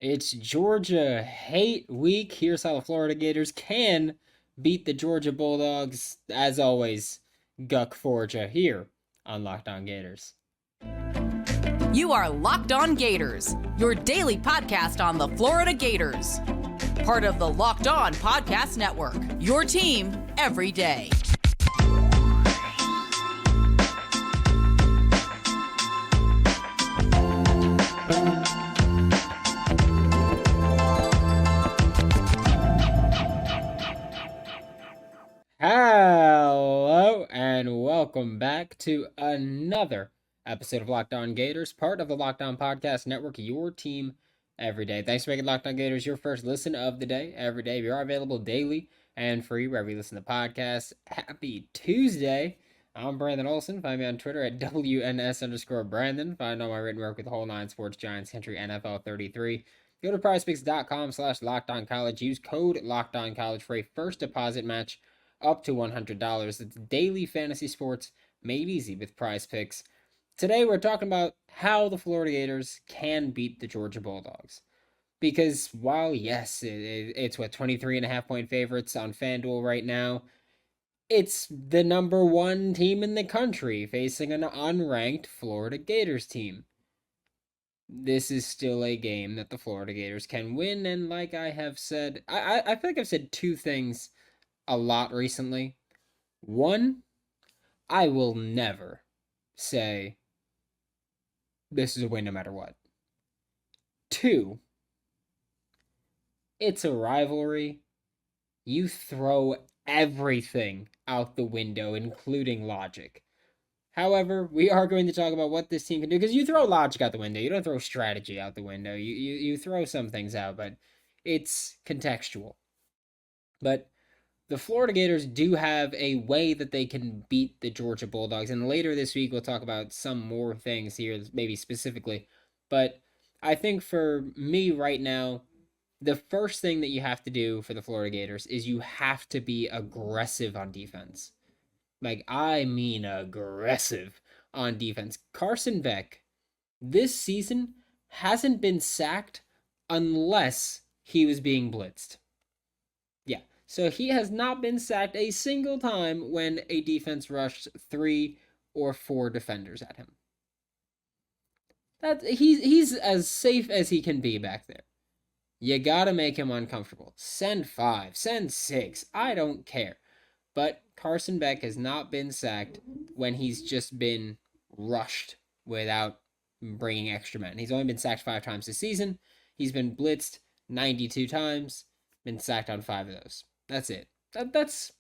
It's Georgia hate week. Here's how the Florida Gators can beat the Georgia Bulldogs. As always, Guck Forja here on Locked On Gators. You are Locked On Gators, your daily podcast on the Florida Gators. Part of the Locked On Podcast Network, your team every day. Hello and welcome back to another episode of Locked On Gators, part of the Locked On Podcast Network, your team every day. Thanks for making Locked On Gators your first listen of the day every day. We are available daily and free wherever you listen to podcasts. Happy Tuesday. I'm Brandon Olsen. Find me on Twitter at WNS_Brandon. Find all my written work with the whole nine sports, Giants, Country, NFL 33. Go to prizepicks.com/LockedOnCollege. Use code LockedOnCollege for a first deposit match up to $100. It's daily fantasy sports made easy with Prize Picks. Today we're talking about how the Florida Gators can beat the Georgia Bulldogs. Because while, yes, it's 23.5 point favorites on FanDuel right now, it's the number one team in the country facing an unranked Florida Gators team. This is still a game that the Florida Gators can win, and like I have said, I feel like I've said two things a lot recently. One, I will never say this is a win no matter what. Two, it's a rivalry. You throw everything out the window, including logic. However, we are going to talk about what this team can do, because you throw logic out the window. You don't throw strategy out the window. You throw some things out, but it's contextual. But the Florida Gators do have a way that they can beat the Georgia Bulldogs. And later this week, we'll talk about some more things here, maybe specifically. But I think for me right now, the first thing that you have to do for the Florida Gators is you have to be aggressive on defense. Like, I mean aggressive on defense. Carson Beck, this season, hasn't been sacked unless he was being blitzed. Yeah. So he has not been sacked a single time when a defense rushed 3 or 4 defenders at him. He's as safe as he can be back there. You gotta make him uncomfortable. Send 5, send 6, I don't care. But Carson Beck has not been sacked when he's just been rushed without bringing extra men. He's only been sacked 5 times this season. He's been blitzed 92 times, been sacked on 5 of those. That's it. That's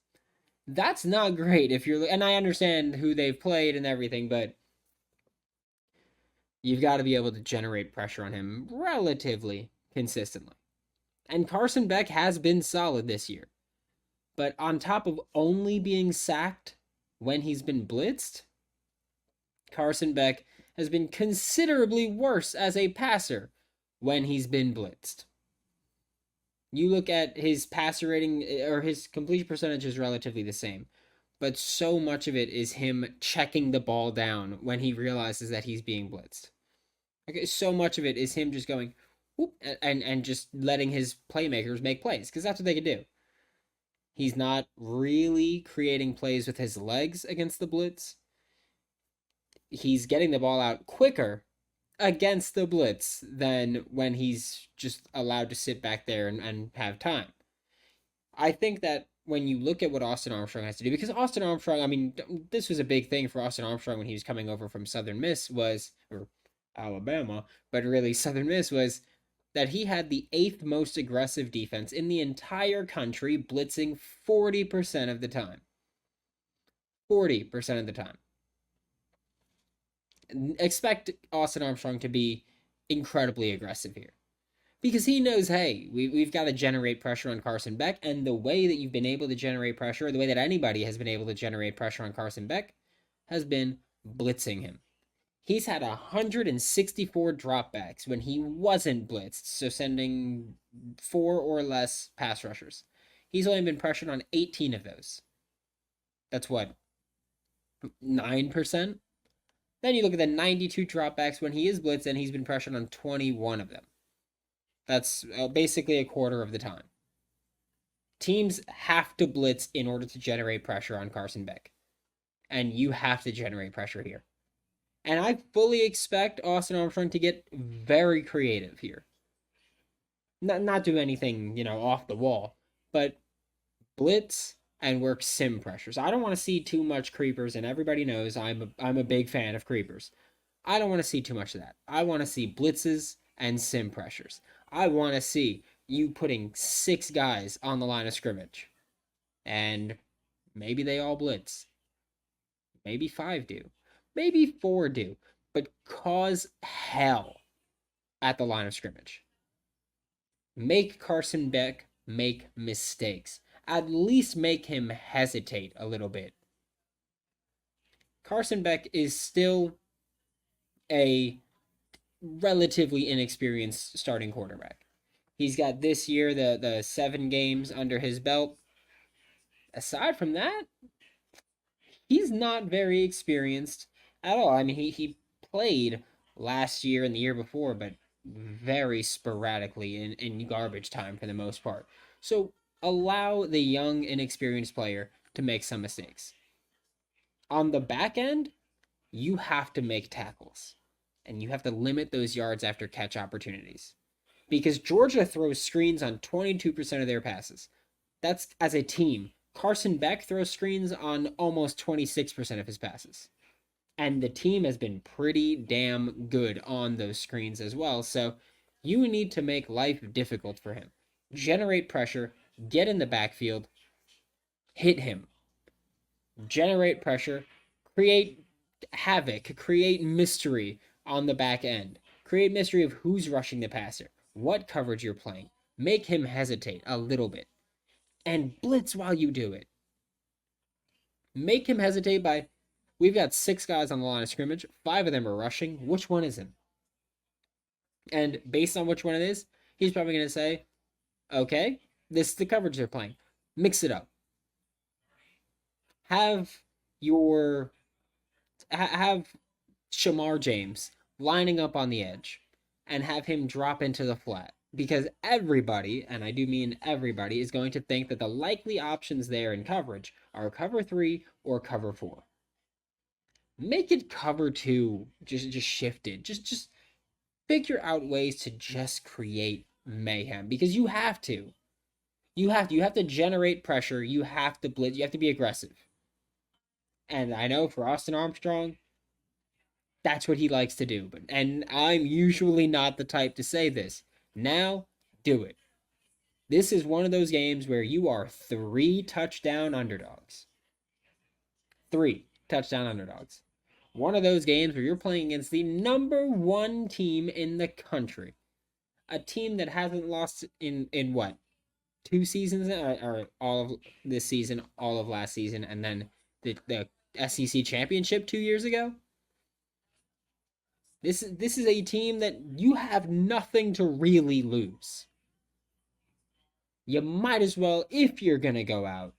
not great if you're, and I understand who they've played and everything, but you've got to be able to generate pressure on him relatively consistently. And Carson Beck has been solid this year. But on top of only being sacked when he's been blitzed, Carson Beck has been considerably worse as a passer when he's been blitzed. You look at his passer rating, or his completion percentage is relatively the same, but so much of it is him checking the ball down when he realizes that he's being blitzed. Okay, so much of it is him just going whoop, and just letting his playmakers make plays, because that's what they can do. He's not really creating plays with his legs against the blitz. He's getting the ball out quicker against the blitz than when he's just allowed to sit back there and have time. I think that when you look at what Austin Armstrong has to do, because Austin Armstrong, I mean, this was a big thing for Austin Armstrong when he was coming over from Southern Miss or Alabama, but really Southern Miss was that he had the 8th most aggressive defense in the entire country, blitzing 40% of the time. 40% of the time. Expect Austin Armstrong to be incredibly aggressive here. Because he knows, hey, we've got to generate pressure on Carson Beck, and the way that you've been able to generate pressure, or the way that anybody has been able to generate pressure on Carson Beck, has been blitzing him. He's had 164 dropbacks when he wasn't blitzed, so sending 4 or less pass rushers. He's only been pressured on 18 of those. That's what? 9%? Then you look at the 92 dropbacks when he is blitzed, and he's been pressured on 21 of them. That's basically a quarter of the time. Teams have to blitz in order to generate pressure on Carson Beck. And you have to generate pressure here. And I fully expect Austin Armstrong to get very creative here. Not do anything, off the wall, but blitz and work sim pressures. I don't want to see too much creepers, and everybody knows I'm a big fan of creepers. I don't want to see too much of that. I want to see blitzes and sim pressures. I want to see you putting 6 guys on the line of scrimmage. And maybe they all blitz. Maybe 5 do. Maybe 4 do. But cause hell at the line of scrimmage. Make Carson Beck make mistakes. At least make him hesitate a little bit. Carson Beck is still a relatively inexperienced starting quarterback. He's got this year the 7 games under his belt. Aside from that, he's not very experienced at all. I mean, he played last year and the year before, but very sporadically in garbage time for the most part. So allow the young, inexperienced player to make some mistakes. On the back end, you have to make tackles. And you have to limit those yards after catch opportunities. Because Georgia throws screens on 22% of their passes. That's as a team. Carson Beck throws screens on almost 26% of his passes. And the team has been pretty damn good on those screens as well. So you need to make life difficult for him. Generate pressure, get in the backfield, hit him. Generate pressure, create havoc, create mystery on the back end. Create mystery of who's rushing the passer, what coverage you're playing. Make him hesitate a little bit. And blitz while you do it. Make him hesitate by, we've got 6 guys on the line of scrimmage, 5 of them are rushing. Which one isn't? And based on which one it is, he's probably going to say, okay, this is the coverage they're playing. Mix it up. Have Shamar James lining up on the edge and have him drop into the flat. Because everybody, and I do mean everybody, is going to think that the likely options there in coverage are cover 3 or cover 4. Make it cover 2, just shifted. Just figure out ways to just create mayhem. Because you have to. You have to generate pressure. You have to blitz. You have to be aggressive. And I know for Austin Armstrong, that's what he likes to do. And I'm usually not the type to say this. Now, do it. This is one of those games where you are 3 touchdown underdogs. 3 touchdown underdogs. One of those games where you're playing against the number 1 team in the country. A team that hasn't lost in what? 2 seasons? Or all of this season, all of last season, and then the SEC championship 2 years ago? This is a team that you have nothing to really lose. You might as well, if you're going to go out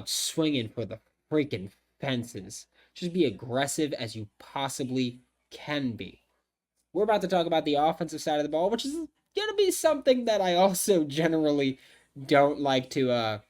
swinging for the freaking fences. Just be aggressive as you possibly can be. We're about to talk about the offensive side of the ball, which is going to be something that I also generally don't like to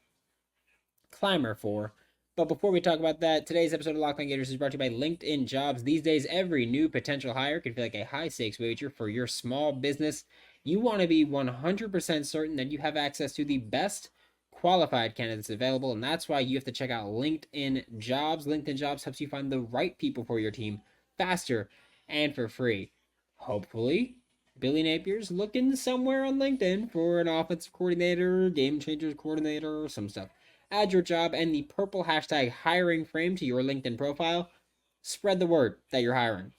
clamor for. But before we talk about that, today's episode of Locked On Gators is brought to you by LinkedIn Jobs. These days, every new potential hire can feel like a high-stakes wager for your small business. You want to be 100% certain that you have access to the best qualified candidates available, and that's why you have to check out LinkedIn Jobs. LinkedIn Jobs helps you find the right people for your team faster and for free. Hopefully, Billy Napier's looking somewhere on LinkedIn for an offensive coordinator, game changers coordinator, or some stuff. Add your job and the purple hashtag hiring frame to your LinkedIn profile. Spread the word that you're hiring.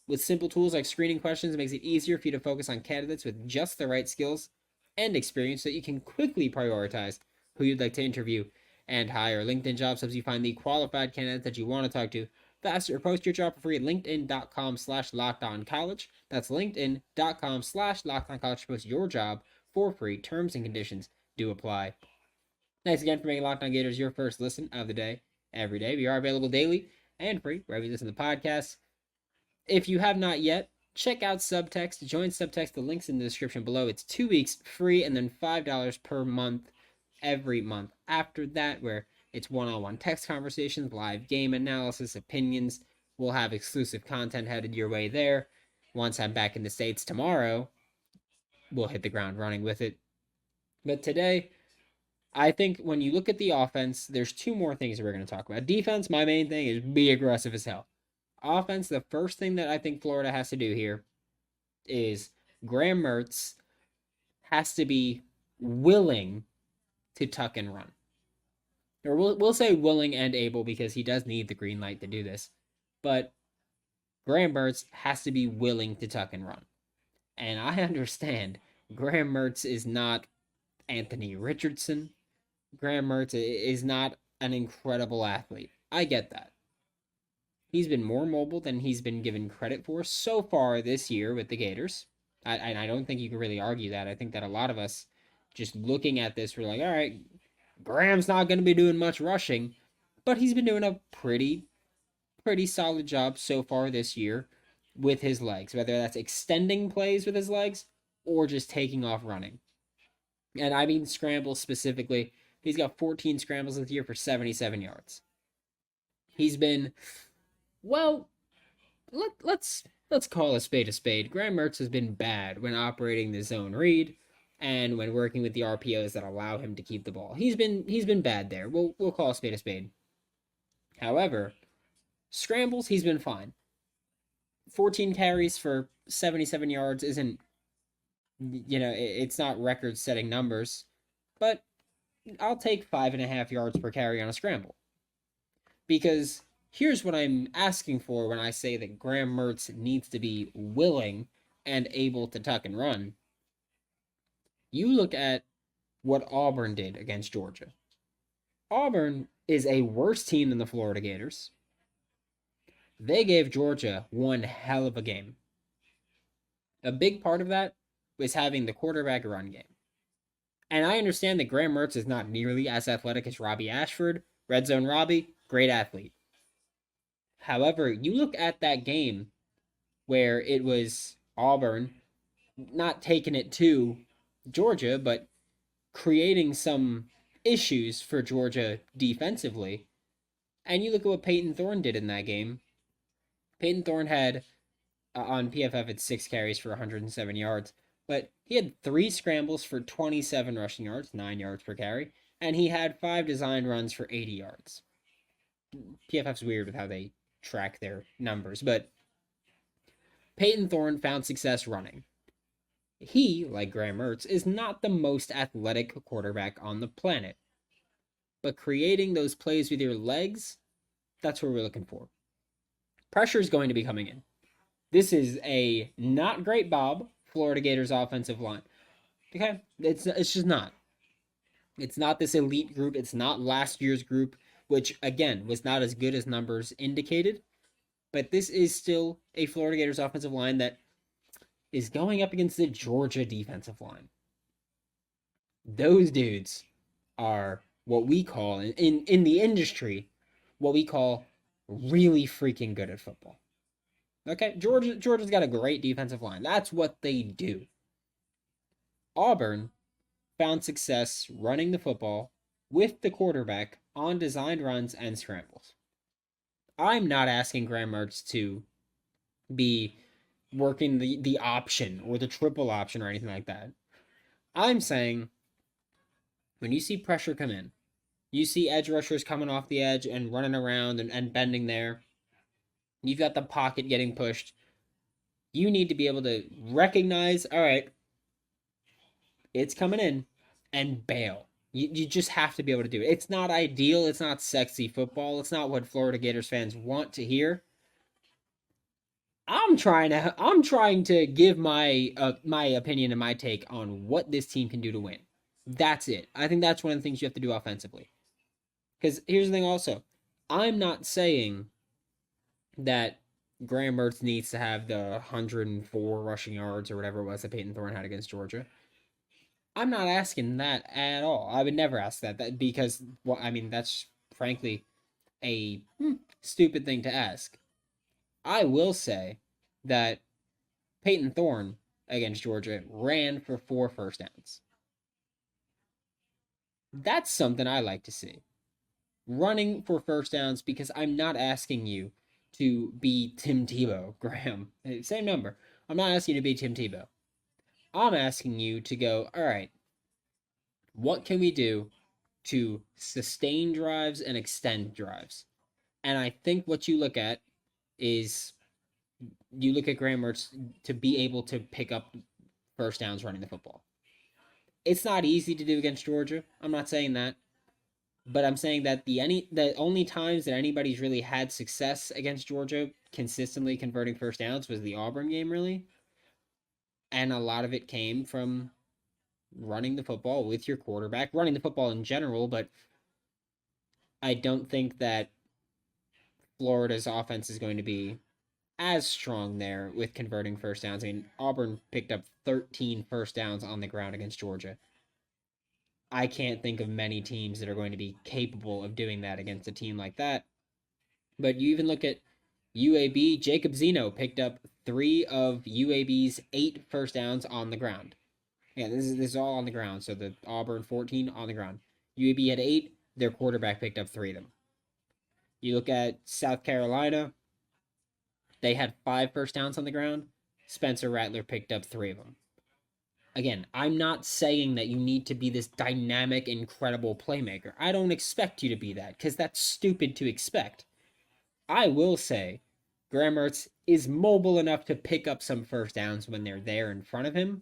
With simple tools like screening questions, it makes it easier for you to focus on candidates with just the right skills and experience so that you can quickly prioritize who you'd like to interview and hire. LinkedIn Jobs helps you find the qualified candidates that you want to talk to faster. Post your job for free at linkedin.com/lockedoncollege. That's linkedin.com/lockedoncollege to post your job for free. Terms and conditions do apply. Thanks again for making Locked On Gators your first listen of the day, every day. We are available daily and free wherever you listen to podcasts. If you have not yet, check out Subtext. Join Subtext. The link's in the description below. It's 2 weeks free and then $5 per month every month after that, where it's one-on-one text conversations, live game analysis, opinions. We'll have exclusive content headed your way there. Once I'm back in the States tomorrow, we'll hit the ground running with it. But today, I think when you look at the offense, there's two more things that we're going to talk about. Defense, my main thing is be aggressive as hell. Offense, the first thing that I think Florida has to do here is Graham Mertz has to be willing to tuck and run. Or we'll say willing and able, because he does need the green light to do this. But Graham Mertz has to be willing to tuck and run. And I understand Graham Mertz is not Anthony Richardson. Graham Mertz is not an incredible athlete. I get that. He's been more mobile than he's been given credit for so far this year with the Gators. I don't think you can really argue that. I think that a lot of us, just looking at this, we're like, all right, Graham's not going to be doing much rushing, but he's been doing a pretty solid job so far this year with his legs, whether that's extending plays with his legs or just taking off running. And I mean scrambles specifically. He's got 14 scrambles this year for 77 yards. He's been, well, let's call a spade a spade. Graham Mertz has been bad when operating the zone read and when working with the RPOs that allow him to keep the ball. He's been bad there. We'll call a spade a spade. However, scrambles, he's been fine. 14 carries for 77 yards isn't, it's not record-setting numbers, but I'll take 5.5 yards per carry on a scramble. Because here's what I'm asking for when I say that Graham Mertz needs to be willing and able to tuck and run. You look at what Auburn did against Georgia. Auburn is a worse team than the Florida Gators. They gave Georgia one hell of a game. A big part of that was having the quarterback run game. And I understand that Graham Mertz is not nearly as athletic as Robbie Ashford. Red Zone Robbie, great athlete. However, you look at that game where it was Auburn not taking it to Georgia, but creating some issues for Georgia defensively. And you look at what Peyton Thorne did in that game. Peyton Thorne had, on PFF, it's 6 carries for 107 yards. But he had 3 scrambles for 27 rushing yards, 9 yards per carry. And he had 5 designed runs for 80 yards. PFF's weird with how they track their numbers. But Peyton Thorne found success running. He, like Graham Mertz, is not the most athletic quarterback on the planet. But creating those plays with your legs, that's what we're looking for. Pressure is going to be coming in. This is a not great Bob Florida Gators offensive line. Okay? It's just not. It's not this elite group. It's not last year's group, which, again, was not as good as numbers indicated. But this is still a Florida Gators offensive line that is going up against the Georgia defensive line. Those dudes are what we call, in the industry, what we call really freaking good at football. Okay, Georgia's got a great defensive line. That's what they do. Auburn found success running the football with the quarterback on designed runs and scrambles. I'm not asking Graham Mertz to be working the option or the triple option or anything like that. I'm saying when you see pressure come in, you see edge rushers coming off the edge and running around and bending there. You've got the pocket getting pushed. You need to be able to recognize, all right, it's coming in, and bail. You just have to be able to do it. It's not ideal. It's not sexy football. It's not what Florida Gators fans want to hear. I'm trying to give my opinion and my take on what this team can do to win. That's it. I think that's one of the things you have to do offensively. Because here's the thing also. I'm not saying that Graham Mertz needs to have the 104 rushing yards or whatever it was that Peyton Thorne had against Georgia. I'm not asking that at all. I would never ask that because, well, I mean, that's frankly a stupid thing to ask. I will say that Peyton Thorne against Georgia ran for 4 first downs. That's something I like to see. Running for first downs, because I'm not asking you to be Tim Tebow, Graham. Same number. I'm not asking you to be Tim Tebow. I'm asking you to go, all right, what can we do to sustain drives and extend drives? And I think what you look at is you look at Graham Mertz to be able to pick up first downs running the football. It's not easy to do against Georgia. I'm not saying that. But I'm saying that the only times that anybody's really had success against Georgia consistently converting first downs was the Auburn game, really. And a lot of it came from running the football with your quarterback, running the football in general, but I don't think that Florida's offense is going to be as strong there with converting first downs. I mean, Auburn picked up 13 first downs on the ground against Georgia. I can't think of many teams that are going to be capable of doing that against a team like that. But you even look at UAB, Jacob Zeno picked up 3 of UAB's 8 first downs on the ground. Yeah, this is all on the ground. So the Auburn 14 on the ground. UAB had 8, their quarterback picked up 3 of them. You look at South Carolina, they had 5 first downs on the ground. Spencer Rattler picked up 3 of them. Again, I'm not saying that you need to be this dynamic, incredible playmaker. I don't expect you to be that, because that's stupid to expect. I will say, Graham Mertz is mobile enough to pick up some first downs when they're there in front of him,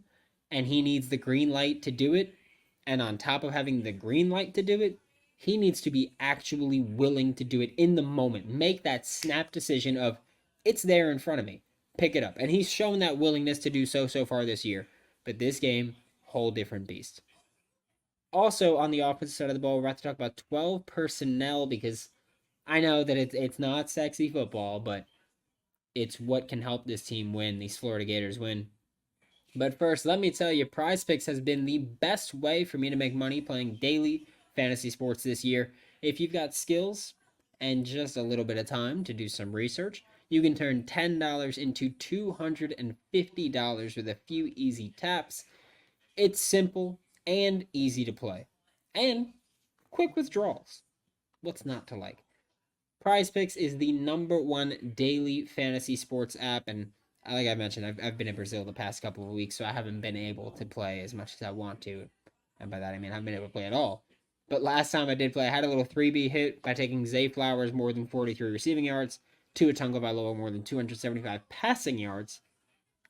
and he needs the green light to do it. And on top of having the green light to do it, he needs to be actually willing to do it in the moment. Make that snap decision of, it's there in front of me. Pick it up. And he's shown that willingness to do so far this year. But this game, whole different beast. Also, on the opposite side of the ball, we're about to talk about 12 personnel, because I know that it's not sexy football, but it's what can help this team win, these Florida Gators win. But first, let me tell you, PrizePicks has been the best way for me to make money playing daily fantasy sports this year. If you've got skills and just a little bit of time to do some research, you can turn $10 into $250 with a few easy taps. It's simple and easy to play. And quick withdrawals. What's not to like? PrizePicks is the #1 daily fantasy sports app, and like I mentioned, I've been in Brazil the past couple of weeks, so I haven't been able to play as much as I want to. And by that I mean I haven't been able to play at all. But last time I did play, I had a little 3B hit by taking Zay Flowers more than 43 receiving yards, Tua Tagovailoa more than 275 passing yards,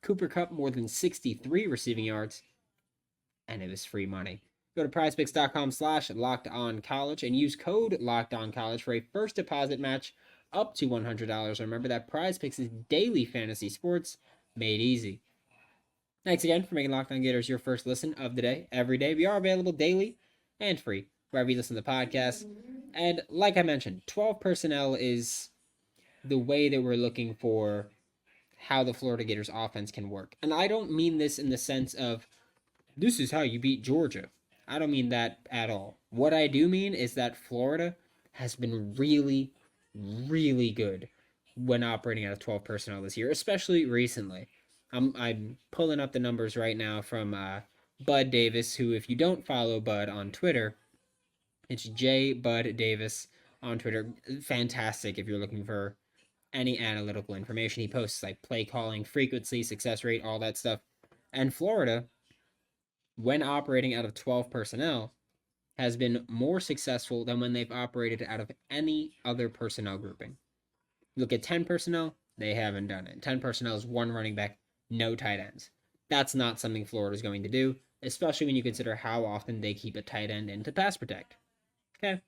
Cooper Kupp more than 63 receiving yards, and it was free money. Go to prizepicks.com/lockedoncollege and use code lockedoncollege for a first deposit match up to $100. Remember that PrizePicks is daily fantasy sports made easy. Thanks again for making Locked On Gators your first listen of the day, every day. We are available daily and free wherever you listen to the podcast. And like I mentioned, 12 personnel is the way that we're looking for how the Florida Gators offense can work. And I don't mean this in the sense of, this is how you beat Georgia. I don't mean that at all. What I do mean is that Florida has been really, really good when operating out of 12 personnel this year, especially recently. I'm pulling up the numbers right now from Bud Davis, who, if you don't follow Bud on Twitter, it's JBudDavis on Twitter. Fantastic if you're looking for any analytical information. He posts like play calling, frequency, success rate, all that stuff. And Florida, when operating out of 12 personnel, has been more successful than when they've operated out of any other personnel grouping. Look at 10 personnel, they haven't done it. 10 personnel is 1 running back, no tight ends. That's not something Florida's going to do, especially when you consider how often they keep a tight end in to pass protect. Okay.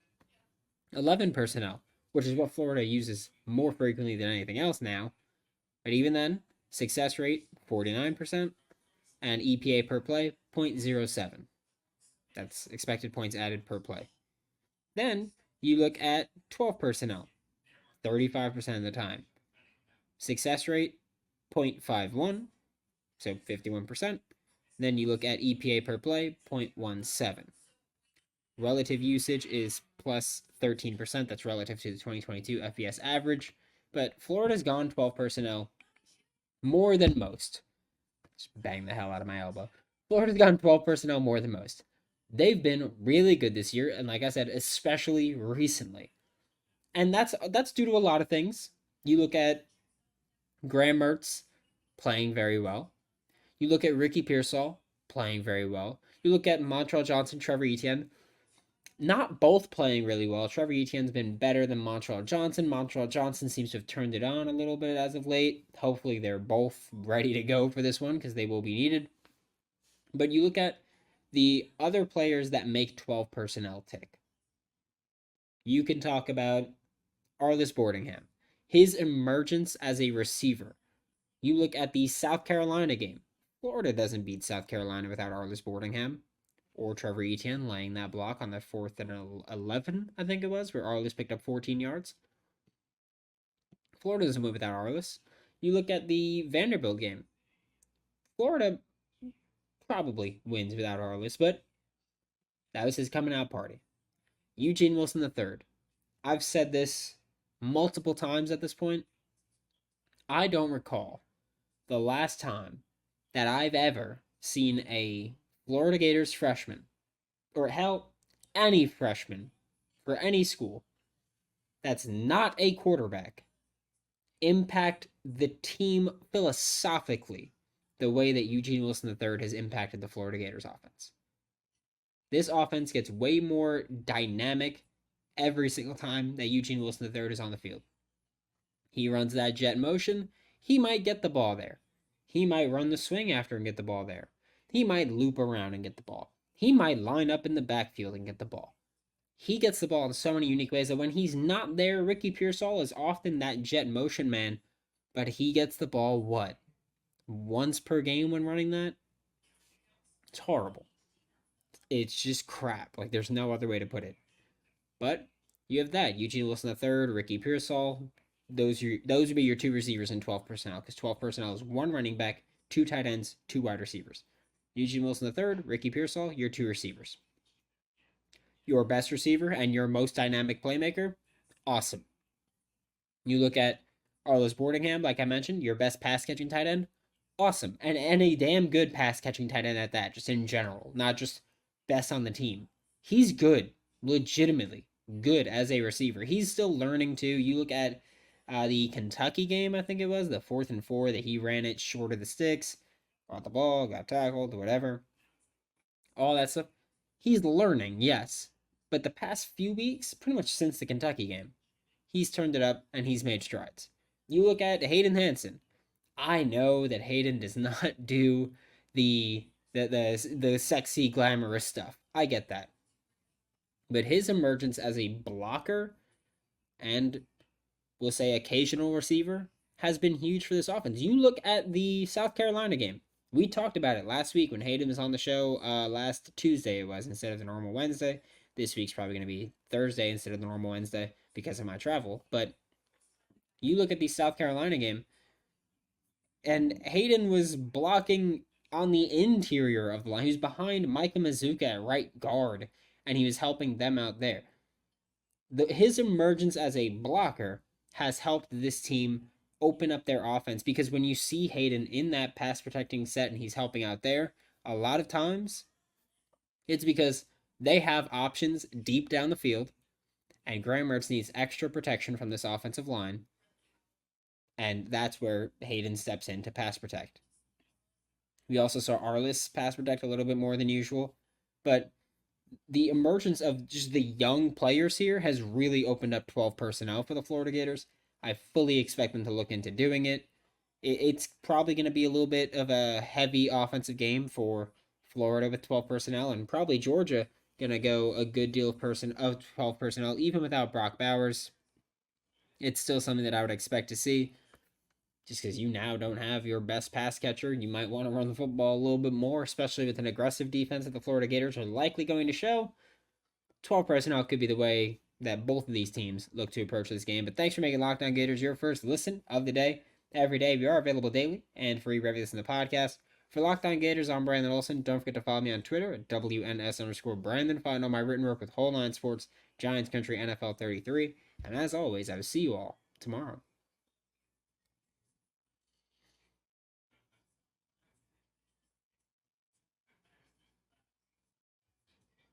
11 personnel, which is what Florida uses more frequently than anything else now. But even then, success rate, 49%, and EPA per play, 0.07. That's expected points added per play. Then you look at 12 personnel, 35% of the time. Success rate, 0.51, so 51%. Then you look at EPA per play, 0.17. Relative usage is plus 13%. That's relative to the 2022 FBS average. But Florida's gone 12 personnel more than most. Just bang the hell out of my elbow. Florida's gotten 12 personnel more than most. They've been really good this year, and like I said, especially recently. And that's due to a lot of things. You look at Graham Mertz playing very well. You look at Ricky Pearsall playing very well. You look at Montreal Johnson, Trevor Etienne, not both playing really well. Trevor Etienne's been better than Montreal Johnson. Montreal Johnson seems to have turned it on a little bit as of late. Hopefully they're both ready to go for this one because they will be needed. But you look at the other players that make 12 personnel tick. You can talk about Arlis Boardingham, his emergence as a receiver. You look at the South Carolina game. Florida doesn't beat South Carolina without Arlis Boardingham or Trevor Etienne laying that block on the 4th and 11, I think it was, where Arlis picked up 14 yards. Florida doesn't win without Arlis. You look at the Vanderbilt game. Florida probably wins without Arlis, but that was his coming out party. Eugene Wilson III. I've said this multiple times at this point. I don't recall the last time that I've ever seen a Florida Gators freshman, or hell, any freshman for any school that's not a quarterback, impact the team philosophically the way that Eugene Wilson III has impacted the Florida Gators offense. This offense gets way more dynamic every single time that Eugene Wilson III is on the field. He runs that jet motion. He might get the ball there. He might run the swing after and get the ball there. He might loop around and get the ball. He might line up in the backfield and get the ball. He gets the ball in so many unique ways that when he's not there, Ricky Pearsall is often that jet motion man, but he gets the ball, what, once per game when running that? It's horrible. It's just crap. Like, there's no other way to put it. But you have that. Eugene Wilson III, Ricky Pearsall. Those would be your two receivers in 12 personnel, because 12 personnel is one running back, two tight ends, two wide receivers. Eugene Wilson III, Ricky Pearsall, your two receivers. Your best receiver and your most dynamic playmaker, awesome. You look at Arlis Boardingham, like I mentioned, your best pass-catching tight end, awesome. And a damn good pass-catching tight end at that, just in general, not just best on the team. He's good, legitimately good as a receiver. He's still learning too. You look at the Kentucky game, I think it was, the 4th and 4 that he ran it short of the sticks, got the ball, got tackled, whatever. All that stuff. He's learning, yes. But the past few weeks, pretty much since the Kentucky game, he's turned it up and he's made strides. You look at Hayden Hansen. I know that Hayden does not do the sexy, glamorous stuff. I get that. But his emergence as a blocker and, we'll say, occasional receiver has been huge for this offense. You look at the South Carolina game. We talked about it last week when Hayden was on the show. Last Tuesday it was, instead of the normal Wednesday. This week's probably going to be Thursday instead of the normal Wednesday because of my travel. But you look at the South Carolina game, and Hayden was blocking on the interior of the line. He was behind Micah Mazuka at right guard, and he was helping them out there. His emergence as a blocker has helped this team open up their offense, because when you see Hayden in that pass protecting set and he's helping out there, a lot of times it's because they have options deep down the field, and Graham Mertz needs extra protection from this offensive line, and that's where Hayden steps in to pass protect. We also saw Arlis pass protect a little bit more than usual, but the emergence of just the young players here has really opened up 12 personnel for the Florida Gators. I fully expect them to look into doing it. It's probably going to be a little bit of a heavy offensive game for Florida with 12 personnel, and probably Georgia going to go a good deal of 12 personnel, even without Brock Bowers. It's still something that I would expect to see, just because you now don't have your best pass catcher. You might want to run the football a little bit more, especially with an aggressive defense that the Florida Gators are likely going to show. 12 personnel could be the way that both of these teams look to approach this game. But thanks for making Locked On Gators your first listen of the day. Every day we are available daily and free wherever you listen to the podcast. For Locked On Gators, I'm Brandon Olsen. Don't forget to follow me on Twitter at WNS_Brandon. Find all my written work with Whole Nine Sports, Giants Country NFL 33. And as always, I will see you all tomorrow.